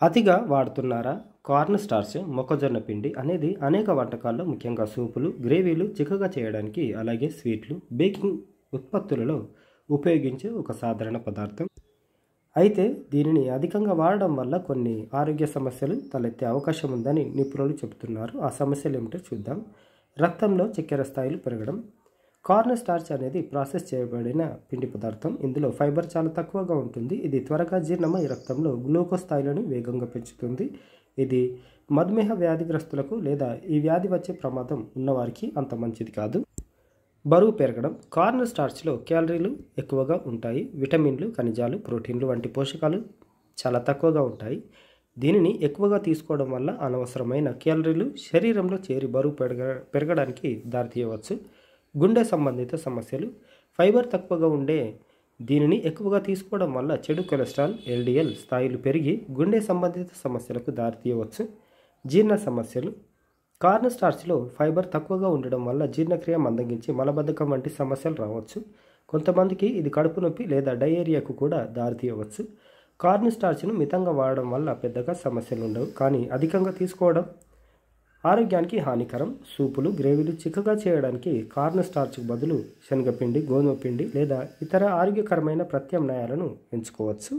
అతిగా వాడుతున్నారా? Corn starch, మొక్కజొన్న పిండి అనేది అనేక వంటకాల్లో ముఖ్యంగా సూపులు, గ్రేవీలు చిక్కగా చేయడానికి అలాగే స్వీట్లు, బేకింగ్ ఉత్పత్తులలో ఉపయోగించే ఒక సాధారణ పదార్థం. అయితే దీనిని అధికంగా వాడడం వల్ల కొన్ని ఆరోగ్య సమస్యలు తలెత్తే అవకాశం ఉందని నిపుణులు చెబుతున్నారు. ఆ సమస్యలు ఏమిటో చూద్దాం. రక్తంలో చక్కెర స్థాయిలు పెరగడం. కార్న్ స్టార్చ్ అనేది ప్రాసెస్ చేయబడిన పిండి పదార్థం. ఇందులో ఫైబర్ చాలా తక్కువగా ఉంటుంది. ఇది త్వరగా జీర్ణమై రక్తంలో గ్లూకోజ్ స్థాయిలను వేగంగా పెంచుతుంది. ఇది మధుమేహ వ్యాధిగ్రస్తులకు లేదా ఈ వ్యాధి వచ్చే ప్రమాదం ఉన్నవారికి అంత మంచిది కాదు. బరువు పెరగడం. కార్న్ స్టార్చ్లో క్యాలరీలు ఎక్కువగా ఉంటాయి. విటమిన్లు, ఖనిజాలు, ప్రోటీన్లు వంటి పోషకాలు చాలా తక్కువగా ఉంటాయి. దీనిని ఎక్కువగా తీసుకోవడం వల్ల అనవసరమైన క్యాలరీలు శరీరంలో చేరి బరువు పెరగడానికి దారితీయవచ్చు. గుండె సంబంధిత సమస్యలు. ఫైబర్ తక్కువగా ఉండే దీనిని ఎక్కువగా తీసుకోవడం వల్ల చెడు కొలెస్ట్రాల్, ఎల్డిఎల్ స్థాయిలు పెరిగి గుండె సంబంధిత సమస్యలకు దారితీయవచ్చు. జీర్ణ సమస్యలు. కార్న్ స్టార్చ్లో ఫైబర్ తక్కువగా ఉండడం వల్ల జీర్ణక్రియ మందగించి మలబద్ధకం వంటి సమస్యలు రావచ్చు. కొంతమందికి ఇది కడుపు నొప్పి లేదా డయేరియాకు కూడా దారితీయవచ్చు. కార్న్ స్టార్చ్ను మితంగా వాడడం వల్ల పెద్దగా సమస్యలు ఉండవు, కానీ అధికంగా తీసుకోవడం ఆరోగ్యానికి హానికరం. సూపులు, గ్రేవీలు చిక్కగా చేయడానికి కార్న్ స్టార్చ్కు బదులు శనగపిండి, గోధుమ పిండి లేదా ఇతర ఆరోగ్యకరమైన ప్రత్యామ్నాయాలను ఎంచుకోవచ్చు.